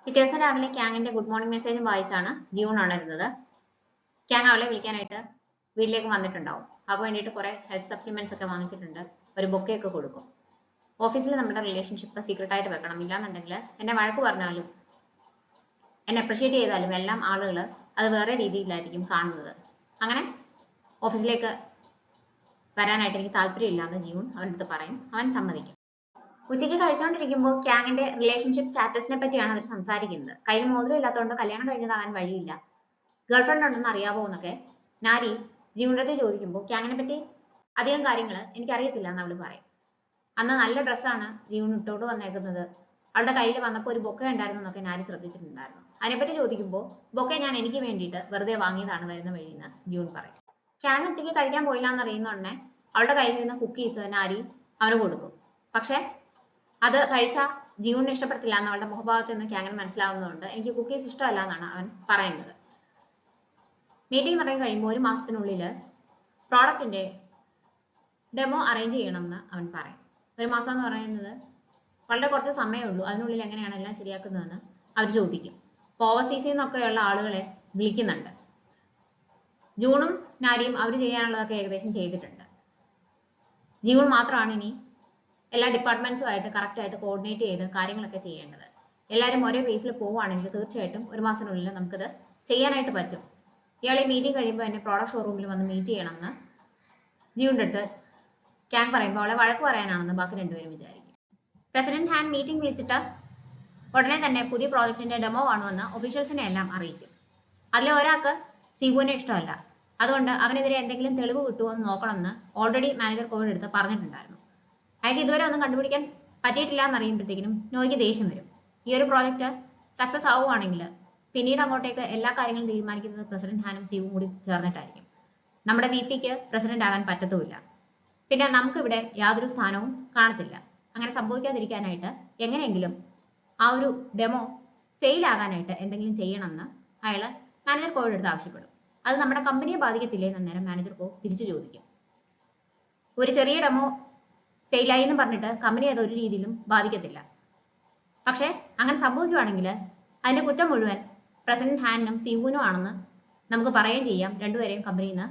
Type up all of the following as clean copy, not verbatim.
പിറ്റേ ദിവസം രാവിലെ ക്യാങ്ങിന്റെ ഗുഡ് മോർണിംഗ് മെസ്സേജും വായിച്ചാണ് ജിയൂൺ ഉണരുന്നത്. ക്യാങ് അവളെ വിളിക്കാനായിട്ട് വീട്ടിലേക്ക് വന്നിട്ടുണ്ടാവും. അവൾക്ക് വേണ്ടിയിട്ട് കുറെ ഹെൽത്ത് സപ്ലിമെന്റ്സ് ഒക്കെ വാങ്ങിച്ചിട്ടുണ്ട്. ഒരു ബൊക്കെ ഒക്കെ കൊടുക്കും. ഓഫീസിൽ നമ്മുടെ റിലേഷൻഷിപ്പ് സീക്രട്ട് ആയിട്ട് വെക്കണം, ഇല്ലാന്നുണ്ടെങ്കിൽ എന്നെ വഴക്ക് പറഞ്ഞാലും എന്നെ അപ്രിഷിയേറ്റ് ചെയ്താലും എല്ലാം ആളുകൾ അത് വേറെ രീതിയിലായിരിക്കും കാണുന്നത്. അങ്ങനെ ഓഫീസിലേക്ക് വരാനായിട്ട് എനിക്ക് താല്പര്യമില്ല എന്ന് ജിയൂൺ അവൻ്റെ അടുത്ത് പറയും. അവൻ സമ്മതിക്കും. ഉച്ചയ്ക്ക് കഴിച്ചുകൊണ്ടിരിക്കുമ്പോൾ ക്യാങ്ങിന്റെ റിലേഷൻഷിപ്പ് സ്റ്റാറ്റസിനെ പറ്റിയാണ് അവർ സംസാരിക്കുന്നത്. കയ്യിൽ മോതിരം ഇല്ലാത്തതുകൊണ്ട് കല്യാണം കഴിഞ്ഞതാകാൻ വഴിയില്ല, ഗേൾഫ്രണ്ട് ഉണ്ടെന്ന് അറിയാവോ എന്നൊക്കെ നാരി ജിയൂണിന്റെ ചോദിക്കുമ്പോൾ ക്യാങ്ങിനെ പറ്റി അധികം കാര്യങ്ങൾ എനിക്കറിയത്തില്ല എന്ന് അവള് പറയും. അന്ന് നല്ല ഡ്രസ്സാണ് ജിയൂൺ ഇട്ടോണ്ട് വന്നേക്കുന്നത്, അവളുടെ കയ്യിൽ വന്നപ്പോൾ ഒരു ബൊക്കെ ഉണ്ടായിരുന്നു എന്നൊക്കെ നാരി ശ്രദ്ധിച്ചിട്ടുണ്ടായിരുന്നു. അതിനെപ്പറ്റി ചോദിക്കുമ്പോൾ ബൊക്കെ ഞാൻ എനിക്ക് വേണ്ടിയിട്ട് വെറുതെ വാങ്ങിയതാണ് വരുന്ന വഴിയെന്ന് ജിയൂൺ പറയും. ക്യാങ് ഉച്ചയ്ക്ക് കഴിക്കാൻ പോയില്ല എന്നറിയുന്നോടനെ അവളുടെ കയ്യിൽ നിന്ന് കുക്കീസ് നാരി അവന് കൊടുക്കും. പക്ഷെ അത് കഴിച്ചാൽ ജിയൂണിന് ഇഷ്ടപ്പെടത്തില്ല എന്ന് അവളുടെ മുഖഭാവത്തിൽ നിന്ന് ക്യാങ്ങിന് മനസ്സിലാവുന്നതുകൊണ്ട് എനിക്ക് കുക്കീസ് ഇഷ്ടമല്ല എന്നാണ് അവൻ പറയുന്നത്. മീറ്റിംഗ് തുടങ്ങി കഴിയുമ്പോൾ 1 മാസത്തിനുള്ളിൽ പ്രോഡക്റ്റിന്റെ ഡെമോ അറേഞ്ച് ചെയ്യണമെന്ന് അവൻ പറയും. 1 മാസം എന്ന് പറയുന്നത് വളരെ കുറച്ച് സമയമേ ഉള്ളൂ, അതിനുള്ളിൽ എങ്ങനെയാണ് എല്ലാം ശരിയാക്കുന്നതെന്ന് അവർ ചോദിക്കും. ഓവർസീസിൽ നിന്നൊക്കെയുള്ള ആളുകളെ വിളിക്കുന്നുണ്ട്. ജൂണും നാരിയും അവർ ചെയ്യാനുള്ളതൊക്കെ ഏകദേശം ചെയ്തിട്ടുണ്ട്. ജിയൂൺ മാത്രമാണ് ഇനി എല്ലാ ഡിപ്പാർട്ട്മെന്റ്സുമായിട്ട് കറക്റ്റായിട്ട് കോർഡിനേറ്റ് ചെയ്ത് കാര്യങ്ങളൊക്കെ ചെയ്യേണ്ടത്. എല്ലാവരും ഒരേ ബേസിൽ പോവുകയാണെങ്കിൽ തീർച്ചയായിട്ടും 1 മാസത്തിനുള്ളിൽ നമുക്കത് ചെയ്യാനായിട്ട് പറ്റും. ഇയാൾ ഈ മീറ്റിംഗ് കഴിയുമ്പോൾ എന്നെ പ്രോഡക്റ്റ് ഷോറൂമിൽ വന്ന് മീറ്റ് ചെയ്യണമെന്ന് ജിയൂണിന്റെ അടുത്ത് ക്യാങ് പറയുമ്പോൾ അവളെ വഴക്ക് പറയാനാണെന്ന് ബാക്കി രണ്ടുപേരും വിചാരിക്കും. പ്രസിഡന്റ് ഹാൻ മീറ്റിംഗ് വിളിച്ചിട്ട് ഉടനെ തന്നെ പുതിയ പ്രോജക്റ്റിന്റെ ഡെമോ കാണുമെന്ന് ഒഫീഷ്യൽസിനെ എല്ലാം അറിയിക്കും. അതിൽ ഒരാൾക്ക് സിബുവിനെ ഇഷ്ടമല്ല, അതുകൊണ്ട് അവനെതിരെ എന്തെങ്കിലും തെളിവ് കിട്ടുമോ എന്ന് നോക്കണമെന്ന് ഓൾറെഡി മാനേജർ കോവിഡ് എടുത്ത് പറഞ്ഞിട്ടുണ്ടായിരുന്നു. അയാൾക്ക് ഇതുവരെ ഒന്നും കണ്ടുപിടിക്കാൻ പറ്റിയിട്ടില്ല എന്നറിയുമ്പോഴത്തേക്കിനും നോയ്ക്ക് ദേഷ്യം വരും. ഈ ഒരു പ്രോജക്റ്റ് സക്സസ് ആവുകയാണെങ്കിൽ പിന്നീട് അങ്ങോട്ടേക്ക് എല്ലാ കാര്യങ്ങളും തീരുമാനിക്കുന്നത് പ്രസിഡന്റ് ഹാനും സിവും കൂടി ചേർന്നിട്ടായിരിക്കും. നമ്മുടെ VPക്ക് പ്രസിഡന്റ് ആകാൻ പറ്റത്തുമില്ല, പിന്നെ നമുക്കിവിടെ യാതൊരു സ്ഥാനവും കാണത്തില്ല. അങ്ങനെ സംഭവിക്കാതിരിക്കാനായിട്ട് എങ്ങനെയെങ്കിലും ആ ഒരു ഡെമോ ഫെയിൽ ആകാനായിട്ട് എന്തെങ്കിലും ചെയ്യണമെന്ന് അയാൾ മാനേജർ കോവിഡ് എടുത്ത് ആവശ്യപ്പെടും. അത് നമ്മുടെ കമ്പനിയെ ബാധിക്കത്തില്ലേ എന്ന് അന്നേരം മാനേജർ കോ തിരിച്ചു ചോദിക്കും. ഒരു ചെറിയ ഡെമോ ഫെയിലായി എന്ന് പറഞ്ഞിട്ട് കമ്പനി അത് ഒരു രീതിയിലും ബാധിക്കത്തില്ല. പക്ഷെ അങ്ങനെ സംഭവിക്കുകയാണെങ്കിൽ അതിന്റെ കുറ്റം മുഴുവൻ പ്രസിഡന്റ് ഹാനും സിവുനും ആണെന്ന് നമുക്ക് പറയുകയും ചെയ്യാം. രണ്ടുപേരെയും കമ്പനിയിൽ നിന്ന്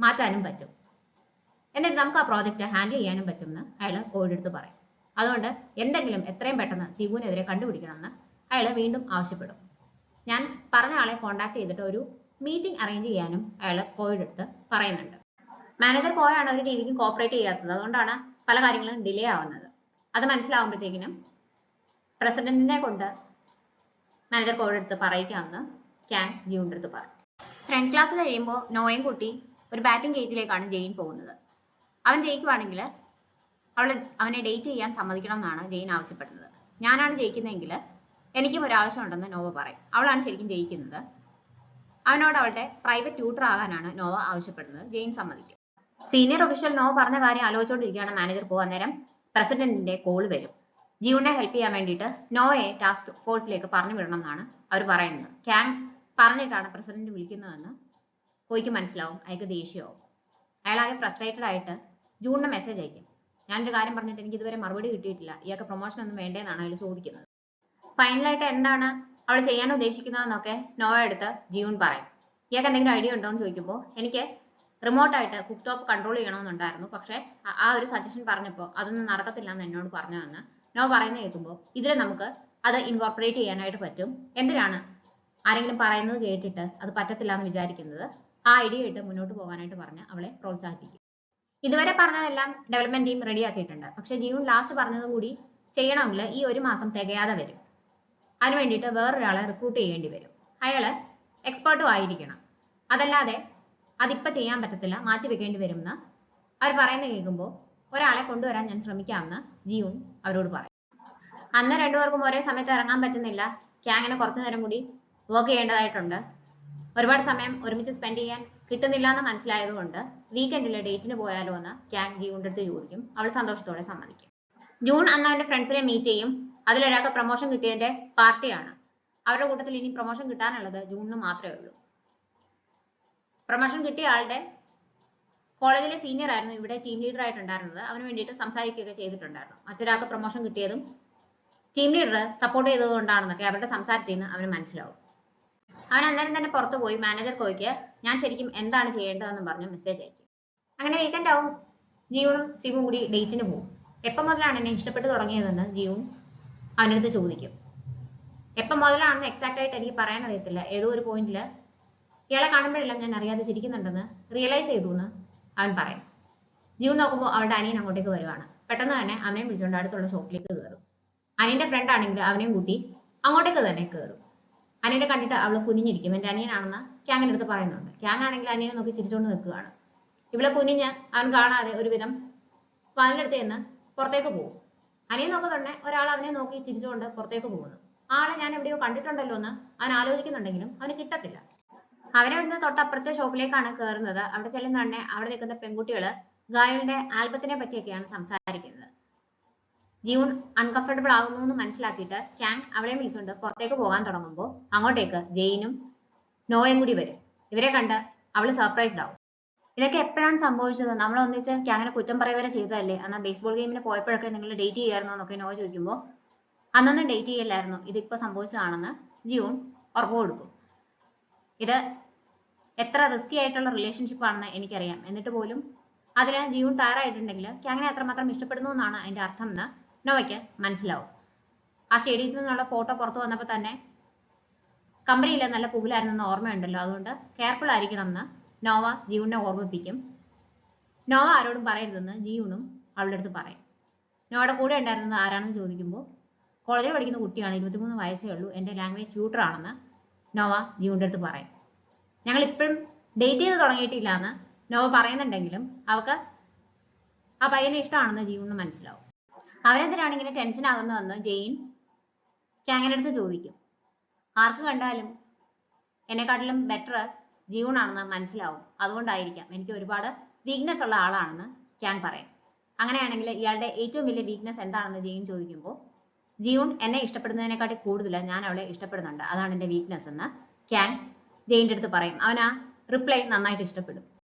മാറ്റാനും പറ്റും. എന്നിട്ട് നമുക്ക് ആ പ്രോജക്റ്റ് ഹാൻഡിൽ ചെയ്യാനും പറ്റുമെന്ന് അയാൾ കോവിഡ് എടുത്ത് പറയും. അതുകൊണ്ട് എന്തെങ്കിലും എത്രയും പെട്ടെന്ന് സിവുവിനെതിരെ കണ്ടുപിടിക്കണമെന്ന് അയാൾ വീണ്ടും ആവശ്യപ്പെടും. ഞാൻ പറഞ്ഞ ആളെ കോൺടാക്ട് ചെയ്തിട്ട് ഒരു മീറ്റിംഗ് അറേഞ്ച് ചെയ്യാനും അയാൾ കോവിഡ് എടുത്ത് പറയുന്നുണ്ട്. മാനേജർ കോയാണ് ഒരു രീതിക്കും കോപ്പറേറ്റ് ചെയ്യാത്തത്, അതുകൊണ്ടാണ് പല കാര്യങ്ങളും ഡിലേ ആവുന്നത്. അത് മനസ്സിലാവുമ്പോഴത്തേക്കിനും പ്രസിഡന്റിനെ കൊണ്ട് മാനേജർ കോവിഡ് എടുത്ത് പറയിക്കാമെന്ന് ക്യാങ് ജിയൂണിന്റെ അടുത്ത് പറയും. 10th ക്ലാസ് കഴിയുമ്പോൾ നോയും കുട്ടി ഒരു ബാറ്റിംഗ് കേജിലേക്കാണ് ജെയിൻ പോകുന്നത്. അവൻ ജയിക്കുവാണെങ്കിൽ അവനെ ഡേറ്റ് ചെയ്യാൻ സമ്മതിക്കണം എന്നാണ് ജെയിൻ ആവശ്യപ്പെടുന്നത്. ഞാനാണ് ജയിക്കുന്നതെങ്കിൽ എനിക്കും ഒരു ആവശ്യമുണ്ടെന്ന് നോവ പറയും. അവളാണ് ശരിക്കും ജയിക്കുന്നത്. അവനോട് അവളുടെ പ്രൈവറ്റ് ട്യൂട്ടർ ആകാനാണ് നോവ ആവശ്യപ്പെടുന്നത്. ജെയിൻ സമ്മതിക്കും. സീനിയർ ഒഫീഷ്യൽ നോവ പറഞ്ഞ കാര്യം ആലോചിച്ചുകൊണ്ടിരിക്കുകയാണ് മാനേജർ കോ. അന്നേരം പ്രസിഡന്റിന്റെ കോൾ വരും. ജിയൂണിനെ ഹെൽപ്പ് ചെയ്യാൻ വേണ്ടിയിട്ട് നോവയെ ടാസ്ക് ഫോഴ്സിലേക്ക് പറഞ്ഞു വിടണം എന്നാണ് അവർ പറയുന്നത്. ക്യാങ് പറഞ്ഞിട്ടാണ് പ്രസിഡന്റ് വിളിക്കുന്നതെന്ന് കോയ്ക്ക് മനസ്സിലാവും. അയാൾക്ക് ദേഷ്യമാവും. അയാളാകെ ഫ്രസ്ട്രേറ്റഡ് ആയിട്ട് ജൂണിന് മെസ്സേജ് അയക്കും. ഞാനൊരു കാര്യം പറഞ്ഞിട്ട് എനിക്ക് ഇതുവരെ മറുപടി കിട്ടിയിട്ടില്ല, ഇയാൾക്ക് പ്രൊമോഷൻ ഒന്നും വേണ്ടേന്നാണ് അയാൾ ചോദിക്കുന്നത്. ഫൈനലായിട്ട് എന്താണ് അവൾ ചെയ്യാൻ ഉദ്ദേശിക്കുന്നതെന്നൊക്കെ നോവ എടുത്ത് ജിയൂൺ പറയും. ഇയാൾക്ക് എന്തെങ്കിലും ഐഡിയ ഉണ്ടോ എന്ന് ചോദിക്കുമ്പോൾ എനിക്ക് റിമോട്ടായിട്ട് കുക്ക് ടോപ്പ് കൺട്രോൾ ചെയ്യണമെന്നുണ്ടായിരുന്നു, പക്ഷെ ആ ഒരു സജഷൻ പറഞ്ഞപ്പോൾ അതൊന്നും നടക്കത്തില്ല എന്ന് എന്നോട് പറഞ്ഞതെന്ന് നോവ പറയുന്നത് കേൾക്കുമ്പോൾ ഇതിൽ നമുക്ക് അത് ഇൻകോർപ്പറേറ്റ് ചെയ്യാനായിട്ട് പറ്റും. എന്തിനാണ് ആരെങ്കിലും പറയുന്നത് കേട്ടിട്ട് അത് പറ്റത്തില്ല എന്ന് വിചാരിക്കുന്നത്? ആ ഐഡിയ ഇട്ട് മുന്നോട്ട് പോകാനായിട്ട് പറഞ്ഞ് അവളെ പ്രോത്സാഹിപ്പിക്കും. ഇതുവരെ പറഞ്ഞതെല്ലാം ഡെവലപ്മെന്റ് ടീം റെഡി ആക്കിയിട്ടുണ്ട്. പക്ഷെ ജിയൂൺ ലാസ്റ്റ് പറഞ്ഞത് കൂടി ചെയ്യണമെങ്കിൽ ഈ 1 മാസം തികയാതെ വരും. അതിന് വേണ്ടിയിട്ട് വേറൊരാളെ റിക്രൂട്ട് ചെയ്യേണ്ടി വരും. അയാള് എക്സ്പേർട്ടും ആയിരിക്കണം. അതല്ലാതെ അതിപ്പോൾ ചെയ്യാൻ പറ്റത്തില്ല, മാറ്റി വെക്കേണ്ടി വരുമെന്ന് അവർ പറയുന്നത് കേൾക്കുമ്പോൾ ഒരാളെ കൊണ്ടുവരാൻ ഞാൻ ശ്രമിക്കാമെന്ന് ജിയൂൺ അവരോട് പറയും. അന്ന് രണ്ടുപേർക്കും ഒരേ സമയത്ത് ഇറങ്ങാൻ പറ്റുന്നില്ല. ക്യാങ്ങിന് കുറച്ചു നേരം കൂടി വർക്ക് ചെയ്യേണ്ടതായിട്ടുണ്ട്. ഒരുപാട് സമയം ഒരുമിച്ച് സ്പെൻഡ് ചെയ്യാൻ കിട്ടുന്നില്ല എന്ന് മനസ്സിലായതുകൊണ്ട് വീക്കെൻഡിൽ ഡേറ്റിന് പോയാലോ എന്ന് ക്യാങ് ജിയൂണിന്റെ അടുത്ത് ചോദിക്കും. അവൾ സന്തോഷത്തോടെ സമ്മതിക്കും. ജൂൺ അന്ന് അവന്റെ ഫ്രണ്ട്സിനെ മീറ്റ് ചെയ്യും. അതിലൊരാൾക്ക് പ്രൊമോഷൻ കിട്ടിയതിന്റെ പാർട്ടിയാണ്. അവരുടെ കൂട്ടത്തിൽ ഇനി പ്രൊമോഷൻ കിട്ടാനുള്ളത് ജൂണിന് മാത്രമേ ഉള്ളൂ. പ്രൊമോഷൻ കിട്ടിയ ആളുടെ കോളേജിലെ സീനിയർ ആയിരുന്നു ഇവിടെ ടീം ലീഡർ ആയിട്ടുണ്ടായിരുന്നത്. അവന് വേണ്ടിയിട്ട് സംസാരിക്കുകയൊക്കെ ചെയ്തിട്ടുണ്ടായിരുന്നു. മറ്റൊരാൾക്ക് പ്രൊമോഷൻ കിട്ടിയതും ടീം ലീഡർ സപ്പോർട്ട് ചെയ്തതുകൊണ്ടാണെന്നൊക്കെ അവരുടെ സംസാരത്തിൽ നിന്ന് അവന് മനസ്സിലാവും. അവൻ അന്നേരം തന്നെ പുറത്തു പോയി മാനേജർ കോയ്ക്ക് ഞാൻ ശരിക്കും എന്താണ് ചെയ്യേണ്ടതെന്ന് പറഞ്ഞ് മെസ്സേജ് അയക്കും. അങ്ങനെ വീക്കെൻഡ് ആവും. ജിയൂണും സിവും കൂടി ഡേറ്റിന് പോകും. എപ്പം മുതലാണ് എന്നെ ഇഷ്ടപ്പെട്ടു തുടങ്ങിയതെന്ന് ജിയൂൺ അവൻ്റെ അടുത്ത് ചോദിക്കും. എപ്പം മുതലാണെന്ന് എക്സാക്റ്റ് ആയിട്ട് എനിക്ക് പറയാൻ അറിയത്തില്ല. ഏതോ ഒരു പോയിന്റിൽ ഇയാളെ കാണുമ്പോഴെല്ലാം ഞാൻ അറിയാതെ ചിരിക്കുന്നുണ്ടെന്ന് റിയലൈസ് ചെയ്തു എന്ന് അവൻ പറയും. ജിയൂൺ നോക്കുമ്പോൾ അവളുടെ അനിയൻ അങ്ങോട്ടേക്ക് വരുവാണ്. പെട്ടെന്ന് തന്നെ അവനെയും വിളിച്ചുകൊണ്ട് അടുത്തുള്ള ഷോപ്പിലേക്ക് കയറും. അനിയന്റെ ഫ്രണ്ട് ആണെങ്കിൽ അവനെയും കൂട്ടി അങ്ങോട്ടേക്ക് തന്നെ കയറും. അനിയനെ കണ്ടിട്ട് അവൾ കുനിഞ്ഞിരിക്കും. എൻ്റെ അനിയനാണെന്ന് ക്യാങ്ങിൻ്റെ അടുത്ത് പറയുന്നുണ്ട്. ക്യാങ് ആണെങ്കിൽ അനിയനെ നോക്കി ചിരിച്ചുകൊണ്ട് നിൽക്കുകയാണ്. ഇവിടെ കുനിഞ്ഞ് അവൻ കാണാതെ ഒരുവിധം വാതിലെടുത്ത് ചെന്ന് പുറത്തേക്ക് പോകും. അനിയൻ നോക്കുന്നുണ്ടെ ഒരാൾ അവനെ നോക്കി ചിരിച്ചുകൊണ്ട് പുറത്തേക്ക് പോകുന്നു. ആളെ ഞാൻ എവിടെയോ കണ്ടിട്ടുണ്ടല്ലോ എന്ന് അവൻ ആലോചിക്കുന്നുണ്ടെങ്കിലും അവന് കിട്ടത്തില്ല. അവനവിടുന്ന് തൊട്ടപ്പുറത്തെ ഷോപ്പിലേക്കാണ് കയറുന്നത്. അവിടെ ചെല്ലുന്നുണ്ടെ അവിടെ നിൽക്കുന്ന പെൺകുട്ടികള് ഗായയുടെ ആൽബത്തിനെ പറ്റിയൊക്കെയാണ് സംസാരിക്കുന്നത്. ജിയൂൺ അൺകംഫർട്ടബിൾ ആകുന്നു എന്ന് മനസ്സിലാക്കിയിട്ട് ക്യാങ് അവളെ വിളിച്ചുകൊണ്ട് പുറത്തേക്ക് പോകാൻ തുടങ്ങുമ്പോൾ അങ്ങോട്ടേക്ക് ജെയിനും നോയും കൂടി വരും. ഇവരെ കണ്ട് അവള് സർപ്രൈസ്ഡ് ആവും. ഇതൊക്കെ എപ്പോഴാണ് സംഭവിച്ചത്? നമ്മൾ ഒന്നിച്ച് ക്യാങ്ങിനെ കുറ്റം പറയുവരെ ചെയ്തതല്ലേ? എന്നാൽ ബേസ്ബോൾ ഗെയിമിന് പോയപ്പോഴൊക്കെ നിങ്ങൾ ഡേറ്റ് ചെയ്യായിരുന്നോ എന്നൊക്കെ നോ ചോദിക്കുമ്പോൾ അന്നൊന്നും ഡേറ്റ് ചെയ്യില്ലായിരുന്നു, ഇതിപ്പോൾ സംഭവിച്ചതാണെന്ന് ജിയൂൺ ഉറപ്പ് കൊടുക്കും. ഇത് എത്ര റിസ്കി ആയിട്ടുള്ള റിലേഷൻഷിപ്പ് ആണെന്ന് എനിക്കറിയാം, എന്നിട്ട് പോലും അതിന് ജിയൂൺ തയ്യാറായിട്ടുണ്ടെങ്കിൽ ക്യാങ്ങിനെ അത്രമാത്രം ഇഷ്ടപ്പെടുന്നു എന്നാണ് അതിന്റെ അർത്ഥം എന്ന് നോവയ്ക്ക് മനസ്സിലാവും. ആ സ്റ്റേഡിയത്തിൽ നിന്നുള്ള ഫോട്ടോ പുറത്തു വന്നപ്പോൾ തന്നെ കമ്പനിയിൽ നല്ല പുകിലായിരുന്നെന്ന് ഓർമ്മയുണ്ടല്ലോ, അതുകൊണ്ട് കെയർഫുൾ ആയിരിക്കണം എന്ന് നോവ ജിയൂണിനെ ഓർമ്മിപ്പിക്കും. നോവ ആരോടും പറയരുതെന്ന് ജിയൂണും അവളുടെ അടുത്ത് പറയും. നോവയുടെ കൂടെ ഉണ്ടായിരുന്നത് ആരാണെന്ന് ചോദിക്കുമ്പോൾ കോളേജിൽ പഠിക്കുന്ന കുട്ടിയാണ്, 23 വയസ്സേ ഉള്ളൂ, എൻ്റെ ലാംഗ്വേജ് ട്യൂട്ടർ ആണെന്ന് നോവ ജിയൂണിൻ്റെ അടുത്ത് പറയും. ഞങ്ങൾ ഇപ്പോഴും ഡേറ്റ് ചെയ്ത് തുടങ്ങിയിട്ടില്ല എന്ന് നോവ പറയുന്നുണ്ടെങ്കിലും അവൾക്ക് ആ പയ്യനെ ഇഷ്ടമാണെന്ന് ജിയൂണിന് മനസ്സിലാവും. അവരെന്തിനാണ് ഇങ്ങനെ ടെൻഷൻ ആകുന്നതെന്ന് ജെയിൻ ക്യാങ്ങിൻ്റെ അടുത്ത് ചോദിക്കും. ആർക്ക് കണ്ടാലും എന്നെക്കാട്ടിലും ബെറ്റർ ജിയൂൺ ആണെന്ന് മനസ്സിലാവും, അതുകൊണ്ടായിരിക്കാം എനിക്ക് ഒരുപാട് വീക്ക്നെസ് ഉള്ള ആളാണെന്ന് ക്യാങ് പറയും. അങ്ങനെയാണെങ്കിൽ ഇയാളുടെ ഏറ്റവും വലിയ വീക്ക്നെസ് എന്താണെന്ന് ജെയിൻ ചോദിക്കുമ്പോൾ ജിയൂൺ എന്നെ ഇഷ്ടപ്പെടുന്നതിനെക്കാട്ടി കൂടുതൽ ഞാൻ അവളെ ഇഷ്ടപ്പെടുന്നുണ്ട്, അതാണ് എൻ്റെ വീക്ക്നെസ് എന്ന് ക്യാങ് ജെയിൻ്റെ അടുത്ത് പറയും. അവൻ ആ റിപ്ലൈ നന്നായിട്ട് ഇഷ്ടപ്പെടും.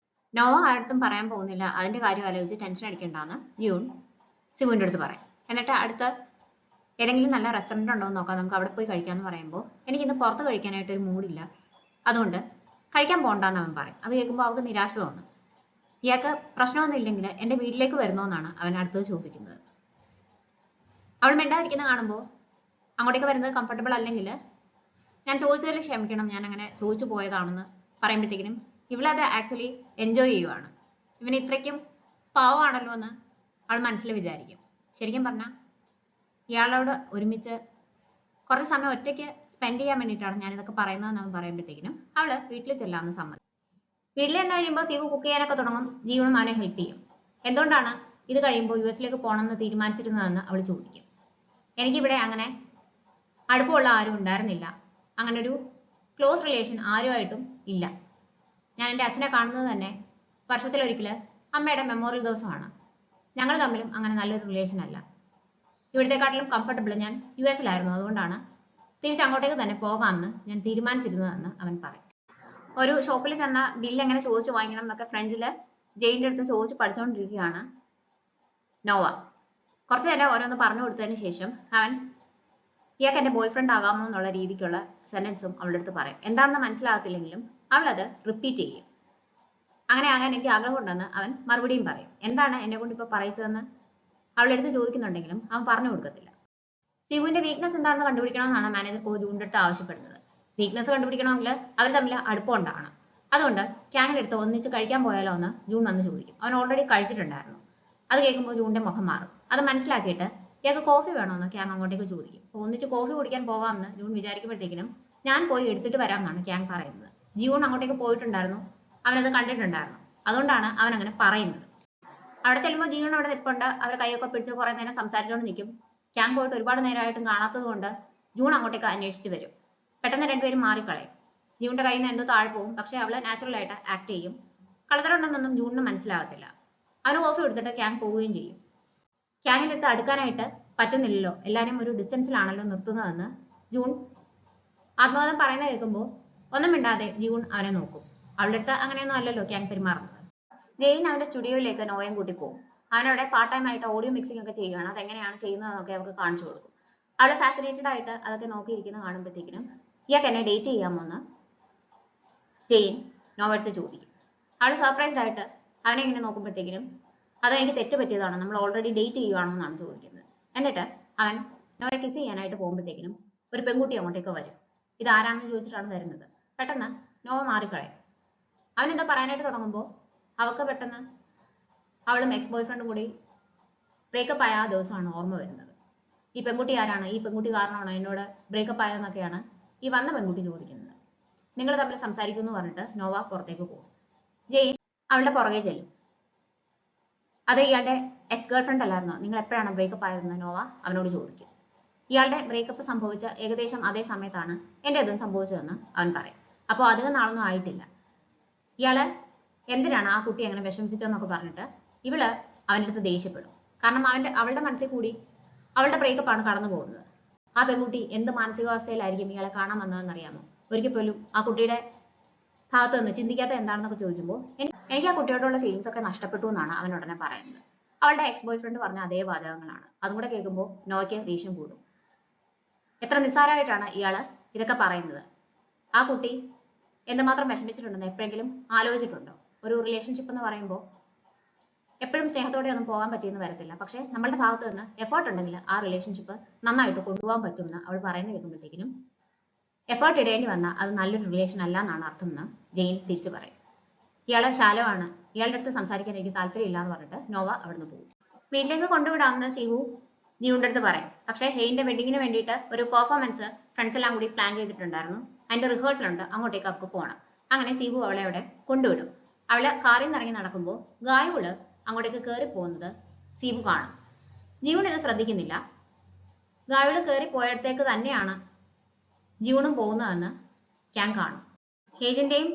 നോവ ആരടുത്തും പറയാൻ പോകുന്നില്ല, അതിന്റെ കാര്യം ആലോചിച്ച് ടെൻഷൻ അടിക്കണ്ടെന്ന് ജിയൂൺ സിവുവിൻ്റെ അടുത്ത് പറയും. എന്നിട്ട് അടുത്ത് ഏതെങ്കിലും നല്ല റെസ്റ്റോറൻറ്റ് ഉണ്ടോ എന്ന് നോക്കാം, നമുക്ക് അവിടെ പോയി കഴിക്കാമെന്ന് പറയുമ്പോൾ എനിക്കിന്ന് പുറത്ത് കഴിക്കാനായിട്ട് ഒരു മൂഡില്ല, അതുകൊണ്ട് കഴിക്കാൻ പോകണ്ടെന്ന് അവൻ പറയും. അത് കേൾക്കുമ്പോൾ അവൾക്ക് നിരാശ തോന്നും. ഇയാൾക്ക് പ്രശ്നമൊന്നും ഇല്ലെങ്കിൽ എൻ്റെ വീട്ടിലേക്ക് വരുന്നോ എന്നാണ് അവൻ അടുത്തത് ചോദിക്കുന്നത്. അവൾ മിണ്ടാതിരിക്കുന്ന കാണുമ്പോൾ അങ്ങോട്ടേക്ക് വരുന്നത് കംഫർട്ടബിൾ അല്ലെങ്കിൽ ഞാൻ ചോദിച്ചതിൽ ക്ഷമിക്കണം, ഞാൻ അങ്ങനെ ചോദിച്ചു പോയതാണെന്ന് പറയുമ്പോഴത്തേക്കിനും ഇവളത് ആക്ച്വലി എൻജോയ് ചെയ്യുവാണ്. ഇവന് ഇത്രയ്ക്കും പാവമാണല്ലോ എന്ന് അവൾ മനസ്സിൽ വിചാരിക്കും. ശരിക്കും പറഞ്ഞാൽ ഇയാളോട് ഒരുമിച്ച് കുറച്ച് സമയം ഒറ്റയ്ക്ക് സ്പെൻഡ് ചെയ്യാൻ വേണ്ടിയിട്ടാണ് ഞാനിതൊക്കെ പറയുന്നതെന്ന് അവൻ പറയുമ്പോഴത്തേക്കിനും അവള് വീട്ടിൽ ചെല്ലാമെന്ന് സമ്മതിക്കും. വീട്ടിൽ ചെന്ന് കഴിയുമ്പോൾ സിവു കുക്ക് ചെയ്യാനൊക്കെ തുടങ്ങും. ജീവനും അവനെ ഹെൽപ്പ് ചെയ്യും. എന്തുകൊണ്ടാണ് ഇത് കഴിയുമ്പോൾ യുഎസിലേക്ക് പോകണമെന്ന് തീരുമാനിച്ചിരുന്നതെന്ന് അവൾ ചോദിക്കും. എനിക്കിവിടെ അങ്ങനെ അടുപ്പമുള്ള ആരും ഉണ്ടായിരുന്നില്ല, അങ്ങനെ ഒരു ക്ലോസ് റിലേഷൻ ആരുമായിട്ടും ഇല്ല. ഞാൻ എൻ്റെ അച്ഛനെ കാണുന്നത് തന്നെ വർഷത്തിലൊരിക്കൽ അമ്മയുടെ മെമ്മോറിയൽ ദിവസമാണ്. ഞങ്ങൾ തമ്മിലും അങ്ങനെ നല്ലൊരു റിലേഷൻ അല്ല. ഇവിടത്തെക്കാട്ടിലും കംഫർട്ടബിൾ ഞാൻ യുഎസിലായിരുന്നു, അതുകൊണ്ടാണ് തിരിച്ച് അങ്ങോട്ടേക്ക് തന്നെ പോകാമെന്ന് ഞാൻ തീരുമാനിച്ചിരുന്നതെന്ന് അവൻ പറയും. ഒരു ഷോപ്പിൽ ചെന്ന ബില്ല് എങ്ങനെ ചോദിച്ചു വാങ്ങിക്കണം എന്നൊക്കെ ഫ്രഞ്ചിൽ ജെയിൻ്റെ അടുത്ത് ചോദിച്ച് പഠിച്ചുകൊണ്ടിരിക്കുകയാണ് നോവ. കുറച്ചു നേരം ഓരോന്ന് പറഞ്ഞു കൊടുത്തതിന് ശേഷം അവൻ ഇയാൾക്ക് എൻ്റെ ബോയ് ഫ്രണ്ട് ആകാമോ എന്നുള്ള രീതിക്കുള്ള സെന്റൻസും അവളുടെ അടുത്ത് പറയും. എന്താണെന്ന് മനസ്സിലാകത്തില്ലെങ്കിലും അവൾ അത് റിപ്പീറ്റ് ചെയ്യും. അങ്ങനെ ആകാൻ എനിക്ക് ആഗ്രഹമുണ്ടെന്ന് അവൻ മറുപടിയും പറയും. എന്താണ് എന്നെ കൊണ്ട് ഇപ്പോൾ പറയിച്ചതെന്ന് അവളുടെ അടുത്ത് ചോദിക്കുന്നുണ്ടെങ്കിലും അവൻ പറഞ്ഞു കൊടുക്കത്തില്ല. സിവുവിന്റെ വീക്ക്നെസ് എന്താണെന്ന് കണ്ടുപിടിക്കണമെന്നാണ് മാനേജർ കോ ജൂണിന്റെ അടുത്ത് ആവശ്യപ്പെടുന്നത്. വീക്ക്നെസ് കണ്ടുപിടിക്കണമെങ്കിൽ അവർ തമ്മിൽ അടുപ്പം ഉണ്ടാകണം. അതുകൊണ്ട് ക്യാങ്ങിന്റെ അടുത്ത് ഒന്നിച്ച് കഴിക്കാൻ പോയാലോ എന്ന് ജൂൺ വന്ന് ചോദിക്കും. അവൻ ഓൾറെഡി കഴിച്ചിട്ടുണ്ടായിരുന്നു. അത് കേൾക്കുമ്പോൾ ജൂണിന്റെ മുഖം മാറും. അത് മനസ്സിലാക്കിയിട്ട് ഇയാൾക്ക് കോഫി വേണമെന്ന് ക്യാങ് അങ്ങോട്ടേക്ക് ചോദിക്കും. അപ്പോൾ ഒന്നിച്ച് കോഫി കുടിക്കാൻ പോകാമെന്ന് ജൂൺ വിചാരിക്കുമ്പോഴത്തേക്കിനും ഞാൻ പോയി എടുത്തിട്ട് വരാമെന്നാണ് ക്യാങ് പറയുന്നത്. ജൂൺ അങ്ങോട്ടേക്ക് പോയിട്ടുണ്ടായിരുന്നു, അവനത് കണ്ടിട്ടുണ്ടായിരുന്നു, അതുകൊണ്ടാണ് അവൻ അങ്ങനെ പറയുന്നത്. അവിടെ ചെല്ലുമ്പോൾ ജീവൻ അവിടെ നിൽപ്പുണ്ട്. അവർ കൈയൊക്കെ പിടിച്ച് കുറെ നേരം സംസാരിച്ചുകൊണ്ട് നിൽക്കും. ക്യാങ് പോയിട്ട് ഒരുപാട് നേരമായിട്ടും കാണാത്തത് കൊണ്ട് ജൂൺ അങ്ങോട്ടേക്ക് അന്വേഷിച്ച് വരും. പെട്ടെന്ന് രണ്ടുപേരും മാറിക്കളയും. ജൂണിന്റെ കയ്യിൽ നിന്ന് എന്തോ താഴെ പോകും, പക്ഷെ അവള് നാച്ചുറൽ ആയിട്ട് ആക്ട് ചെയ്യും. കളത്തറുണ്ടെന്നൊന്നും ജൂണിന് മനസ്സിലാകത്തില്ല. അവന് കോഫി കൊടുത്തിട്ട് ക്യാങ് പോവുകയും ചെയ്യും. ക്യാങ്ങിൻ്റെ അടുത്ത് അടുക്കാനായിട്ട് പറ്റുന്നില്ലല്ലോ, എല്ലാവരും ഒരു ഡിസ്റ്റൻസിലാണല്ലോ നിർത്തുന്നതെന്ന് ജൂൺ ആത്മകഥം പറയുന്നത് കേൾക്കുമ്പോൾ ഒന്നും മിണ്ടാതെ ജൂൺ അവനെ നോക്കും. അവളുടെ അടുത്ത് അങ്ങനെയൊന്നും അല്ലല്ലോ ക്യാങ് പെരുമാറുന്നത്. ജെയിൻ അവന്റെ സ്റ്റുഡിയോയിലേക്ക് നോയം കൂട്ടി പോകും. അവനവിടെ പാർട്ട് ടൈം ആയിട്ട് ഓഡിയോ മിക്സിംഗ് ഒക്കെ ചെയ്യുകയാണ്. അതെങ്ങനെയാണ് ചെയ്യുന്നതെന്നൊക്കെ അവർക്ക് കാണിച്ചു കൊടുക്കും. അവള് ഫാസിനേറ്റഡ് ആയിട്ട് അതൊക്കെ നോക്കിയിരിക്കുന്ന കാണുമ്പോഴത്തേക്കിനും ഇയാൾക്ക് എന്നെ ഡേറ്റ് ചെയ്യാമോന്ന് ജെയിൻ നോവടുത്ത് ചോദിക്കും. അവള് സർപ്രൈസ്ഡ് ആയിട്ട് അവനെ ഇങ്ങനെ നോക്കുമ്പോഴത്തേക്കിനും അതെനിക്ക് തെറ്റ് പറ്റിയതാണോ, നമ്മൾ ഓൾറെഡി ഡേറ്റ് ചെയ്യുവാണോ എന്നാണ് ചോദിക്കുന്നത്. എന്നിട്ട് അവൻ നോയെ കിസ് ചെയ്യാനായിട്ട് പോകുമ്പോഴത്തേക്കിനും ഒരു പെൺകുട്ടി അങ്ങോട്ടേക്ക് വരും. ഇത് ആരാണെന്ന് ചോദിച്ചിട്ടാണ് വരുന്നത്. പെട്ടെന്ന് നോവ മാറിക്കളയും. അവൻ എന്താ പറയാനായിട്ട് തുടങ്ങുമ്പോൾ അവൾക്ക് പെട്ടെന്ന് അവളും എക്സ് ബോയ് ഫ്രണ്ടും കൂടി ബ്രേക്കപ്പ് ആയ ആ ദിവസമാണ് ഓർമ്മ വരുന്നത്. ഈ പെൺകുട്ടി ആരാണ്, ഈ പെൺകുട്ടി കാരണമാണോ എന്നോട് ബ്രേക്കപ്പ് ആയതെന്നൊക്കെയാണ് ഈ വന്ന പെൺകുട്ടി ചോദിക്കുന്നത്. നിങ്ങൾ തമ്മിൽ സംസാരിക്കുന്നു പറഞ്ഞിട്ട് നോവ പുറത്തേക്ക് പോകും. ജെയിൻ അവളുടെ പുറകെ ചെല്ലും. അത് ഇയാളുടെ എക്സ് ഗേൾ ഫ്രണ്ട് അല്ലായിരുന്നോ, നിങ്ങൾ എപ്പോഴാണ് ബ്രേക്കപ്പ് ആയതെന്ന് നോവ അവനോട് ചോദിക്കും. ഇയാളുടെ ബ്രേക്കപ്പ് സംഭവിച്ച ഏകദേശം അതേ സമയത്താണ് എൻ്റെ അതും സംഭവിച്ചതെന്ന് അവൻ പറയും. അപ്പോൾ അധികം നാളൊന്നും ആയിട്ടില്ല. ഇയാള് എന്തിനാണ് ആ കുട്ടി അങ്ങനെ വിഷമിപ്പിച്ചതെന്നൊക്കെ പറഞ്ഞിട്ട് ഇവള് അവൻ്റെ അടുത്ത് ദേഷ്യപ്പെടും. കാരണം അവളുടെ മനസ്സിൽ കൂടി അവളുടെ ബ്രേക്കപ്പാണ് കടന്നു പോകുന്നത്. ആ പെൺകുട്ടി എന്ത് മാനസികാവസ്ഥയിലായിരിക്കും ഇയാളെ കാണാൻ വന്നതെന്ന് അറിയാമോ? ഒരിക്കൽ പോലും ആ കുട്ടിയുടെ ഭാഗത്ത് നിന്ന് ചിന്തിക്കാത്ത എന്താണെന്നൊക്കെ ചോദിക്കുമ്പോൾ എനിക്ക് ആ കുട്ടിയോടുള്ള ഫീലിങ്സ് ഒക്കെ നഷ്ടപ്പെട്ടു എന്നാണ് അവൻ ഉടനെ പറയുന്നത്. അവളുടെ എക്സ് ബോയ് ഫ്രണ്ട് പറഞ്ഞ അതേ വാചകങ്ങളാണ്. അതും കൂടെ കേൾക്കുമ്പോൾ നോയ്ക്ക് ദേഷ്യം കൂടും. എത്ര നിസ്സാരമായിട്ടാണ് ഇയാള് ഇതൊക്കെ പറയുന്നത്. ആ കുട്ടി എന്തുമാത്രം വിഷമിച്ചിട്ടുണ്ടെന്ന് എപ്പോഴെങ്കിലും ആലോചിച്ചിട്ടുണ്ടോ? ഒരു റിലേഷൻഷിപ്പ് എന്ന് പറയുമ്പോൾ എപ്പോഴും സ്നേഹത്തോടെ ഒന്നും പോകാൻ പറ്റിയെന്ന് വരത്തില്ല. പക്ഷെ നമ്മളുടെ ഭാഗത്ത് നിന്ന് എഫേർട്ട് ഉണ്ടെങ്കിൽ ആ റിലേഷൻഷിപ്പ് നന്നായിട്ട് കൊണ്ടുപോകാൻ പറ്റുമെന്ന് അവൾ പറയുന്നത് കേൾക്കുമ്പോഴത്തേക്കിനും എഫേർട്ട് ഇടേണ്ടി വന്നാൽ അത് നല്ലൊരു റിലേഷൻ അല്ല എന്നാണ് അർത്ഥം എന്ന് ജെയിൻ തിരിച്ചു പറയും. ഇയാളെ ശാലമാണ്, ഇയാളുടെ അടുത്ത് സംസാരിക്കാൻ എനിക്ക് താല്പര്യമില്ല എന്ന് പറഞ്ഞിട്ട് നോവ അവിടുന്ന് പോകും. വീട്ടിലേക്ക് കൊണ്ടുവിടാമെന്ന് സിവു ജിയുടെ അടുത്ത് പറയും. പക്ഷേ ഹെയിന്റെ വെഡിങ്ങിന് വേണ്ടിയിട്ട് ഒരു പെർഫോമൻസ് ഫ്രണ്ട്സ് എല്ലാം കൂടി പ്ലാൻ ചെയ്തിട്ടുണ്ടായിരുന്നു. അതിന്റെ റിഹേഴ്സൽ ഉണ്ട്, അങ്ങോട്ടേക്ക് അവർക്ക് പോകണം. അങ്ങനെ സിവു അവളെ അവിടെ കൊണ്ടുവിടും. അവള് കാറിൽ നിന്ന് ഇറങ്ങി നടക്കുമ്പോൾ ഗായുള് അങ്ങോട്ടേക്ക് കയറി പോകുന്നത് സിവു കാണും. ജിയൂൺ ഇത് ശ്രദ്ധിക്കുന്നില്ല. ഗായുള് കയറി പോയടത്തേക്ക് തന്നെയാണ് ജിയൂണും പോകുന്നതെന്ന് ക്യാൻ കാണും. ഹേജിന്റെയും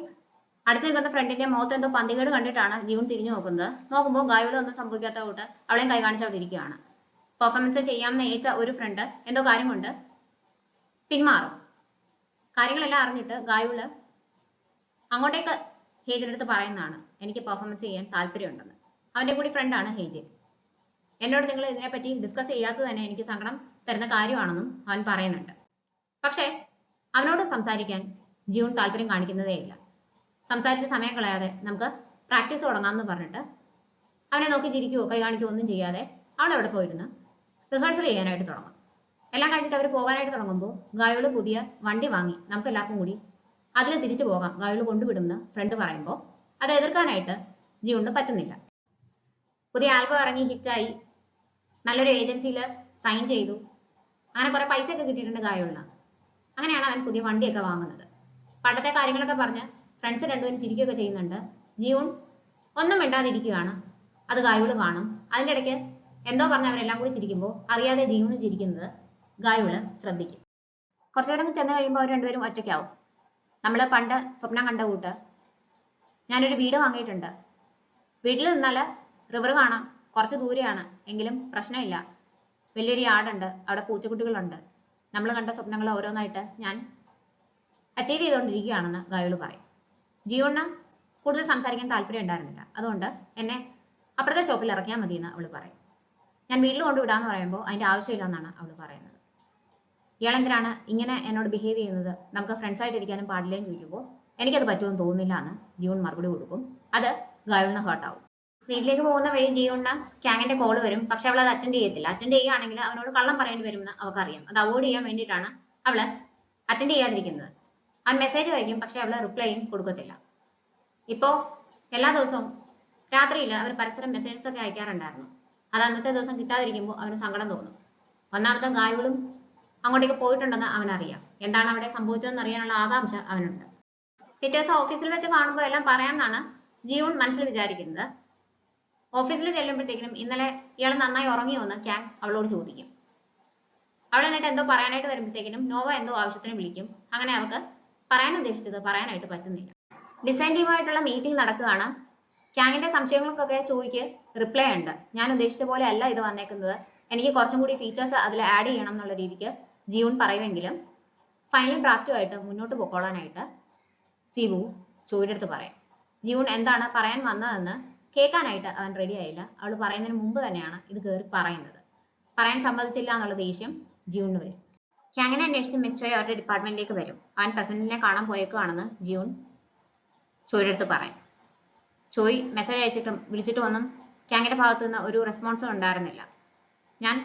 അടുത്ത് നിൽക്കുന്ന ഫ്രണ്ടിന്റെ മുഖത്ത് എന്തോ പന്തികേട് കണ്ടിട്ടാണ് ജിയൂൺ തിരിഞ്ഞു നോക്കുന്നത്. നോക്കുമ്പോൾ ഗായുള് ഒന്നും സംഭവിക്കാത്ത കൂട്ട് അവളെയും കൈ കാണിച്ച് അവിടെ ഇരിക്കുകയാണ്. പെർഫോമൻസ് ചെയ്യാമെന്ന് ഏറ്റ ഒരു ഫ്രണ്ട് എന്തോ കാര്യം കൊണ്ട് പിന്മാറും. കാര്യങ്ങളെല്ലാം അറിഞ്ഞിട്ട് ഗായുള് അങ്ങോട്ടേക്ക് ഹേജിന്റെ അടുത്ത് പറയുന്നതാണ്, എനിക്ക് പെർഫോമൻസ് ചെയ്യാൻ താല്പര്യമുണ്ടെന്ന്. അവന്റെ കൂടി ഫ്രണ്ടാണ് ഹേജ്. എന്നോട് നിങ്ങൾ ഇതിനെപ്പറ്റി ഡിസ്കസ് ചെയ്യാത്തത് തന്നെ എനിക്ക് സങ്കടം തരുന്ന കാര്യമാണെന്നും അവൻ പറയുന്നുണ്ട്. പക്ഷേ അവനോട് സംസാരിക്കാൻ ജിയൂൺ താല്പര്യം കാണിക്കുന്നതേ ഇല്ല. സംസാരിച്ച സമയം കളയാതെ നമുക്ക് പ്രാക്ടീസ് തുടങ്ങാമെന്ന് പറഞ്ഞിട്ട് അവനെ നോക്കി ചിരിക്കുവോ കൈ കാണിക്കുവോ ഒന്നും ചെയ്യാതെ അവൾ അവിടെ പോയിരുന്ന് റിഹേഴ്സൽ ചെയ്യാനായിട്ട് തുടങ്ങും. എല്ലാം കഴിഞ്ഞിട്ട് അവർ പോകാനായിട്ട് തുടങ്ങുമ്പോൾ ഗായുള് പുതിയ വണ്ടി വാങ്ങി നമുക്ക് എല്ലാവർക്കും കൂടി അതിൽ തിരിച്ചു പോകാം, ഗായുള് കൊണ്ടുവിടുമെന്ന് ഫ്രണ്ട് പറയുമ്പോൾ അത് എതിർക്കാനായിട്ട് ജിയൂണിന് പറ്റുന്നില്ല. പുതിയ ആൽബം ഇറങ്ങി ഹിറ്റായി, നല്ലൊരു ഏജൻസിയിൽ സൈൻ ചെയ്തു, അങ്ങനെ കുറെ പൈസ ഒക്കെ കിട്ടിയിട്ടുണ്ട് ഗായുളിന്. അങ്ങനെയാണ് അവൻ പുതിയ വണ്ടിയൊക്കെ വാങ്ങുന്നത്. പണ്ടത്തെ കാര്യങ്ങളൊക്കെ പറഞ്ഞ് ഫ്രണ്ട്സ് രണ്ടുപേരും ചിരിക്കുകയൊക്കെ ചെയ്യുന്നുണ്ട്. ജിയൂൺ ഒന്നും മിണ്ടാതിരിക്കുകയാണ്. അത് ഗായുള് കാണും. അതിൻ്റെ ഇടയ്ക്ക് എന്തോ പറഞ്ഞ് അവരെല്ലാം കൂടി ചിരിക്കുമ്പോൾ അറിയാതെ ജിയൂണ് ചിരിക്കുന്നത് ഗായുള് ശ്രദ്ധിക്കും. കുറച്ചു നേരം ചെന്ന് കഴിയുമ്പോൾ അവർ രണ്ടുപേരും ഒറ്റയ്ക്കാവും. നമ്മൾ പണ്ട് സ്വപ്നം കണ്ട കൂട്ട് ഞാനൊരു വീട് വാങ്ങിയിട്ടുണ്ട്. വീട്ടിൽ നിന്നാൽ റിവർ കാണാം, കുറച്ച് ദൂരെയാണ്, എങ്കിലും പ്രശ്നമില്ല. വലിയൊരു യാർഡുണ്ട്, അവിടെ പൂച്ചക്കുട്ടികളുണ്ട്. നമ്മൾ കണ്ട സ്വപ്നങ്ങൾ ഓരോന്നായിട്ട് ഞാൻ അച്ചീവ് ചെയ്തുകൊണ്ടിരിക്കുകയാണെന്ന് ഗായുള് പറയും. ജിയൂണിന് കൂടുതൽ സംസാരിക്കാൻ താല്പര്യം ഉണ്ടായിരുന്നില്ല. അതുകൊണ്ട് എന്നെ അപ്പുറത്തെ ഷോപ്പിൽ ഇറക്കിയാൽ മതിയെന്ന് അവൾ പറയും. ഞാൻ വീട്ടിൽ കൊണ്ടുവിടാന്ന് പറയുമ്പോൾ അതിന്റെ ആവശ്യമില്ല എന്നാണ് അവൾ പറയുന്നത്. ഇയാളെന്തിനാണ് ഇങ്ങനെ എന്നോട് ബിഹേവ് ചെയ്യുന്നത്, നമുക്ക് ഫ്രണ്ട്സ് ആയിട്ട് ഇരിക്കാനും പാടില്ലേന്ന് ചോദിക്കുമ്പോൾ എനിക്കത് പറ്റുമെന്ന് തോന്നുന്നില്ല എന്ന് ജിയൂൺ മറുപടി കൊടുക്കും. അത് ഗായുളിന് ഹേർട്ടാവും. വീട്ടിലേക്ക് പോകുന്ന വഴി ജിയൂണിന് ക്യാങ്ങിന്റെ കോള് വരും. പക്ഷെ അവൾ അത് അറ്റൻഡ് ചെയ്യത്തില്ല. അറ്റൻഡ് ചെയ്യുകയാണെങ്കിൽ അവനോട് കള്ളം പറയേണ്ടി വരുമെന്ന് അവൾക്കറിയാം. അത് അവോയ്ഡ് ചെയ്യാൻ വേണ്ടിയിട്ടാണ് അവള് അറ്റൻഡ് ചെയ്യാതിരിക്കുന്നത്. അവൻ മെസ്സേജ് അയക്കും, പക്ഷെ അവള് റിപ്ലൈയും കൊടുക്കത്തില്ല. ഇപ്പോ എല്ലാ ദിവസവും രാത്രിയിൽ അവർ പരസ്പരം മെസ്സേജസ് ഒക്കെ അയക്കാറുണ്ടായിരുന്നു. അത് അന്നത്തെ ദിവസം കിട്ടാതിരിക്കുമ്പോൾ അവന് സങ്കടം തോന്നും. ഒന്നാമത്തെ ഗായുളും അങ്ങോട്ടേക്ക് പോയിട്ടുണ്ടെന്ന് അവനറിയാം. എന്താണ് അവിടെ സംഭവിച്ചതെന്ന് അറിയാനുള്ള ആകാംക്ഷ അവനുണ്ട്. പിറ്റേ ദിവസം ഓഫീസിൽ വെച്ച് കാണുമ്പോൾ എല്ലാം പറയാമെന്നാണ് ജിയൂൺ മനസ്സിൽ വിചാരിക്കുന്നത്. ഓഫീസിൽ ചെല്ലുമ്പോഴത്തേക്കിനും ഇന്നലെ ഇയാൾ നന്നായി ഉറങ്ങിയോ എന്ന് ക്യാൻ അവളോട് ചോദിക്കും. അവൾ എന്നിട്ട് എന്തോ പറയാനായിട്ട് വരുമ്പോഴത്തേക്കിനും നോവ എന്തോ ആവശ്യത്തിന് വിളിക്കും. അങ്ങനെ അവൾക്ക് പറയാൻ ഉദ്ദേശിച്ചത് പറയാനായിട്ട് പറ്റുന്നില്ല. ഡിസൈൻ ടീമായിട്ടുള്ള മീറ്റിംഗ് നടക്കുകയാണ്. ക്യാങ്ങിന്റെ സംശയങ്ങൾക്കൊക്കെ ചോദിക്ക് റിപ്ലൈ ഉണ്ട്. ഞാൻ ഉദ്ദേശിച്ച പോലെ അല്ല ഇത് വന്നേക്കുന്നത്, എനിക്ക് കുറച്ചും കൂടി ഫീച്ചേഴ്സ് അതിൽ ആഡ് ചെയ്യണം എന്നുള്ള രീതിക്ക് ജിയൂൺ പറയുമെങ്കിലും ഫൈനൽ ഡ്രാഫ്റ്റുമായിട്ട് മുന്നോട്ട് പൊക്കോളാനായിട്ട് സിവു ചോയുടെ അടുത്ത് പറയും. ജിയൂൺ എന്താണ് പറയാൻ വന്നതെന്ന് കേൾക്കാനായിട്ട് അവൻ റെഡി ആയില്ല. അവൾ പറയുന്നതിന് മുമ്പ് തന്നെയാണ് ഇത് കയറി പറയുന്നത്. പറയാൻ സമ്മതിച്ചില്ല എന്നുള്ള ദേഷ്യം ജിയൂണിന് വരും. ക്യാങ്ങിനെ അന്വേഷിച്ച് മിസ് ചോയ് അവരുടെ ഡിപ്പാർട്ട്മെന്റിലേക്ക് വരും. അവൻ പ്രസിഡന്റിനെ കാണാൻ പോയേക്കുവാണെന്ന് ജിയൂൺ ചോയുടെ അടുത്ത് പറയും. ചോയ് മെസ്സേജ് അയച്ചിട്ടും വിളിച്ചിട്ടും ഒന്നും ക്യാങ്ങിന്റെ ഭാഗത്തു നിന്ന് ഒരു റെസ്പോൺസും ഉണ്ടായിരുന്നില്ല. ഞാൻ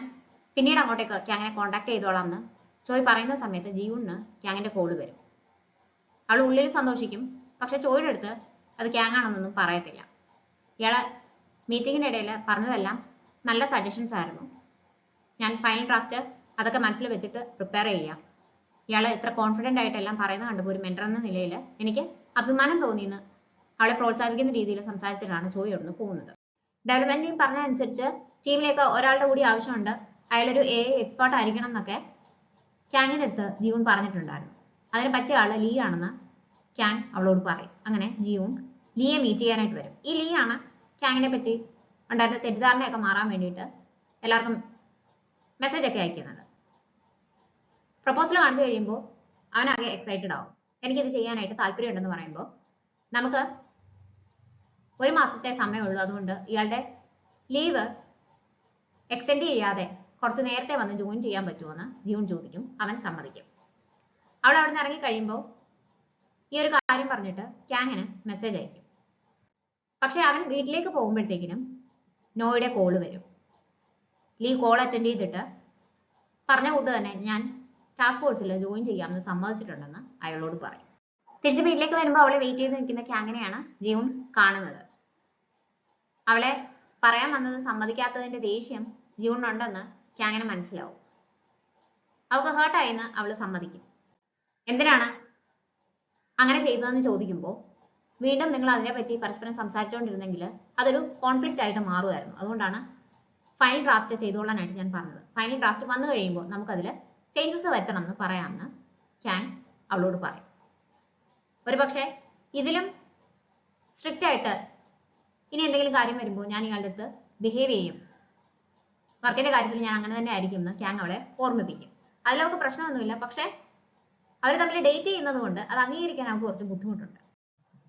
പിന്നീട് അങ്ങോട്ടേക്ക് ക്യാങ്ങിനെ കോൺടാക്ട് ചെയ്തോളാം എന്ന് ചോയ് പറയുന്ന സമയത്ത് ജിയൂണിന് ക്യാങ്ങിന്റെ കോള് വരും. അവൾ ഉള്ളിൽ സന്തോഷിക്കും, പക്ഷെ ചോയുടെ അടുത്ത് അത് ക്യാങ് ആണെന്നൊന്നും പറയത്തില്ല. ഇയാളെ മീറ്റിങ്ങിന്റെ ഇടയിൽ പറഞ്ഞതെല്ലാം നല്ല സജഷൻസ് ആയിരുന്നു. ഞാൻ ഫൈനൽ ഡ്രാഫ്റ്റ് അതൊക്കെ മനസ്സിൽ വെച്ചിട്ട് പ്രിപ്പയർ ചെയ്യാം. ഇയാൾ ഇത്ര കോൺഫിഡന്റ് ആയിട്ടെല്ലാം പറയുന്നത് കണ്ടപ്പോൾ ഒരു മെന്റർ എന്ന നിലയിൽ എനിക്ക് അഭിമാനം തോന്നിയെന്ന് അവളെ പ്രോത്സാഹിപ്പിക്കുന്ന രീതിയിൽ സംസാരിച്ചിട്ടാണ് ചോയ് അവിടുന്ന് പോകുന്നത്. ഡെവലപ്മെന്റ് ടീം പറഞ്ഞതനുസരിച്ച് ടീമിലേക്ക് ഒരാളുടെ കൂടി ആവശ്യമുണ്ട്, അയാളൊരു AI എക്സ്പേർട്ട് ആയിരിക്കണം എന്നൊക്കെ ക്യാങ്ങിന്റെ അടുത്ത് ജിയൂൺ പറഞ്ഞിട്ടുണ്ടായിരുന്നു. അതിന് പറ്റിയ ആള് ലീ ആണെന്ന് ക്യാങ് അവളോട് പറയും. അങ്ങനെ ജിയൂൺ ലീയെ മീറ്റ് ചെയ്യാനായിട്ട് വരും. ഈ ലീ ആണ് ക്യാങ്ങിനെ പറ്റി ഉണ്ടായിരുന്ന തെറ്റിദ്ധാരണയൊക്കെ മാറാൻ വേണ്ടിയിട്ട് എല്ലാവർക്കും മെസ്സേജ് ഒക്കെ അയക്കുന്നത്. പ്രപ്പോസൽ കാണിച്ചു കഴിയുമ്പോൾ അവനാകെ എക്സൈറ്റഡ് ആവും. എനിക്കിത് ചെയ്യാനായിട്ട് താല്പര്യമുണ്ടെന്ന് പറയുമ്പോൾ നമുക്ക് 1 മാസത്തെ സമയമുള്ളൂ, അതുകൊണ്ട് ഇയാളുടെ ലീവ് എക്സ്റ്റെൻഡ് ചെയ്യാതെ കുറച്ച് നേരത്തെ വന്ന് ജോയിൻ ചെയ്യാൻ പറ്റുമോന്ന് ജിയൂൺ ചോദിക്കും. അവൻ സമ്മതിക്കും. അവൾ അവിടെ നിന്ന് ഇറങ്ങി കഴിയുമ്പോൾ ഈ ഒരു കാര്യം പറഞ്ഞിട്ട് ക്യാങ്ങിന് മെസ്സേജ് അയക്കും. പക്ഷെ അവൻ വീട്ടിലേക്ക് പോകുമ്പോഴത്തേക്കിനും നോയുടെ കോള് വരും. ലീ കോൾ അറ്റൻഡ് ചെയ്തിട്ട് പറഞ്ഞ കൂട്ട് തന്നെ ഞാൻ ടാസ്ക് ഫോഴ്സിൽ ജോയിൻ ചെയ്യാമെന്ന് സമ്മതിച്ചിട്ടുണ്ടെന്ന് അയാളോട് പറയും. തിരിച്ച് വീട്ടിലേക്ക് വരുമ്പോൾ അവളെ വെയിറ്റ് ചെയ്ത് നിൽക്കുന്ന ക്യാങ്ങിനെയാണ് ജിയൂൺ കാണുന്നത്. അവളെ പറയാൻ വന്നത് സമ്മതിക്കാത്തതിന്റെ ദേഷ്യം ജിയൂണിനുണ്ടെന്ന് ക്യാങ്ങിന് മനസ്സിലാവും. അവൾക്ക് ഹേർട്ടായെന്ന് അവള് സമ്മതിക്കും. എന്തിനാണ് അങ്ങനെ ചെയ്തതെന്ന് ചോദിക്കുമ്പോൾ വീണ്ടും നിങ്ങൾ അതിനെപ്പറ്റി പരസ്പരം സംസാരിച്ചുകൊണ്ടിരുന്നെങ്കിൽ അതൊരു കോൺഫ്ലിക്റ്റ് ആയിട്ട് മാറുമായിരുന്നു. അതുകൊണ്ടാണ് ഫൈനൽ ഡ്രാഫ്റ്റ് ചെയ്തുകൊള്ളാനായിട്ട് ഞാൻ പറഞ്ഞത്. ഫൈനൽ ഡ്രാഫ്റ്റ് വന്നു കഴിയുമ്പോൾ നമുക്കതിൽ ചേഞ്ചസ് വരുത്തണം എന്ന് പറയാമെന്ന് ക്യാങ് അവളോട് പറയും. ഒരു പക്ഷേ ഇതിലും സ്ട്രിക്റ്റ് ആയിട്ട് ഇനി എന്തെങ്കിലും കാര്യം വരുമ്പോൾ ഞാൻ ഇയാളുടെ അടുത്ത് ബിഹേവ് ചെയ്യും, വർക്കിന്റെ കാര്യത്തിൽ ഞാൻ അങ്ങനെ തന്നെ ആയിരിക്കും എന്ന് ക്യാങ് അവളെ ഓർമ്മിപ്പിക്കും. അതിലവർക്ക് പ്രശ്നമൊന്നുമില്ല. പക്ഷെ അവർ തമ്മിൽ ഡേറ്റ് ചെയ്യുന്നത് കൊണ്ട് അത് അംഗീകരിക്കാൻ അവർക്ക് കുറച്ച് ബുദ്ധിമുട്ടുണ്ട്.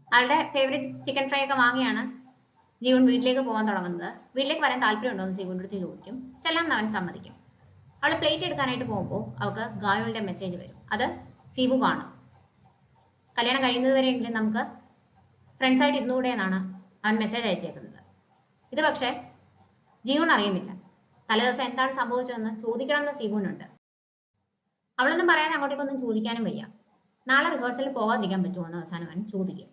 അവളുടെ ഫേവറേറ്റ് ചിക്കൻ ഫ്രൈ ഒക്കെ വാങ്ങിയാണ് ജിയൂൺ വീട്ടിലേക്ക് പോകാൻ തുടങ്ങുന്നത്. വീട്ടിലേക്ക് വരാൻ താല്പര്യമുണ്ടോ എന്ന് ജിയൂണിന്റെ അടുത്ത് ചോദിക്കും. ചെല്ലാൻ അവൻ സമ്മതിക്കും. അവൾ പ്ലേറ്റ് എടുക്കാനായിട്ട് പോകുമ്പോൾ അവൾക്ക് ഗായോളുടെ മെസ്സേജ് വരും. അത് സീവു കാണും. കല്യാണം കഴിയുന്നത് വരെയെങ്കിലും നമുക്ക് ഫ്രണ്ട്സ് ആയിട്ട് ഇരുന്നുകൂടെ എന്നാണ് അവൻ മെസ്സേജ് അയച്ചേക്കുന്നത്. ഇത് പക്ഷേ ജിയൂൺ അറിയുന്നില്ല. തലേദിവസം എന്താണ് സംഭവിച്ചതെന്ന് ചോദിക്കണമെന്ന് സീവുനുണ്ട്. അവളൊന്നും പറയാതെ അങ്ങോട്ടേക്കൊന്നും ചോദിക്കാനും വയ്യ. നാളെ റിഹേഴ്സലിൽ പോകാതിരിക്കാൻ പറ്റുമോ എന്ന് അവസാനം അവൻ ചോദിക്കും.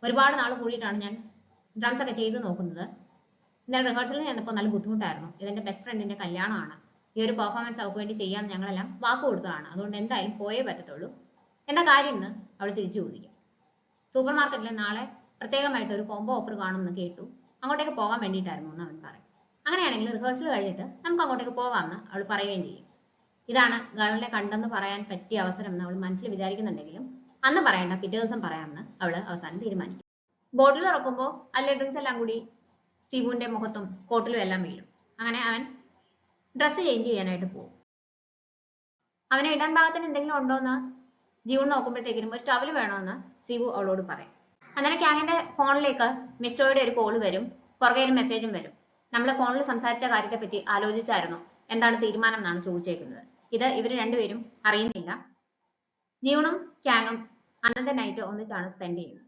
ഒരുപാട് നാൾ കൂടിയിട്ടാണ് ഞാൻ ഡ്രംസ് ഒക്കെ ചെയ്ത് നോക്കുന്നത്. ഇന്നലെ റിഹേഴ്സലിൽ ചെന്നപ്പോൾ നല്ല ബുദ്ധിമുട്ടായിരുന്നു. ഇതെന്റെ ബെസ്റ്റ് ഫ്രണ്ടിന്റെ കല്യാണമാണ്. ഈ ഒരു പെർഫോമൻസ് അവർക്ക് വേണ്ടി ചെയ്യാൻ ഞങ്ങളെല്ലാം വാക്ക് കൊടുത്തതാണ്. അതുകൊണ്ട് എന്തായാലും പോയേ പറ്റത്തുള്ളൂ. എന്താ കാര്യം എന്ന് അവൾ തിരിച്ചു ചോദിക്കും. സൂപ്പർ മാർക്കറ്റിൽ നാളെ പ്രത്യേകമായിട്ട് ഒരു കോംബോ ഓഫർ കാണുമെന്ന് കേട്ടു, അങ്ങോട്ടേക്ക് പോകാൻ വേണ്ടിയിട്ടായിരുന്നു എന്ന് അവൻ പറയും. അങ്ങനെയാണെങ്കിൽ റിഹേഴ്സൽ കഴിഞ്ഞിട്ട് നമുക്ക് അങ്ങോട്ടേക്ക് പോകാമെന്ന് അവൾ പറയുകയും ചെയ്യും. ഇതാണ് ഗായോളിനെ കണ്ടെന്ന് പറയാൻ പറ്റിയ അവസരം എന്ന് അവൾ മനസ്സിൽ വിചാരിക്കുന്നുണ്ടെങ്കിലും അന്ന് പറയേണ്ട, പിറ്റേ ദിവസം പറയാമെന്ന് അവൾ അവസാനം തീരുമാനിക്കും. ബോട്ടിൽ തുറക്കുമ്പോൾ അതിലെ ഡ്രിങ്ക്സ് എല്ലാം കൂടി സീവുവിന്റെ മുഖത്തും കോട്ടിലും എല്ലാം വീഴും. അങ്ങനെ അവൻ ഡ്രസ്സ് ചേഞ്ച് ചെയ്യാനായിട്ട് പോകും. അവനെ ഇടാൻ ഭാഗത്തിന് എന്തെങ്കിലും ഉണ്ടോന്ന് ജിയൂൺ നോക്കുമ്പോഴത്തേക്കിനും ഒരു ടവൽ വേണമെന്ന് സീവു അവളോട് പറയും. അങ്ങനെ ക്യാങ്ങിന്റെ ഫോണിലേക്ക് മിസ്റ്റോയുടെ ഒരു കോള് വരും. പുറകെ ഒരു മെസ്സേജും വരും. നമ്മൾ ഫോണിൽ സംസാരിച്ച കാര്യത്തെ പറ്റി ആലോചിച്ചായിരുന്നു, എന്താണ് തീരുമാനം എന്നാണ് ചോദിച്ചേക്കുന്നത്. ഇത് ഇവർ രണ്ടുപേരും അറിയുന്നില്ല. ജിയൂണും ക്യാങ്ങും അന്നത്തെ നൈറ്റ് ഒന്നിച്ചാണ് സ്പെൻഡ് ചെയ്യുന്നത്.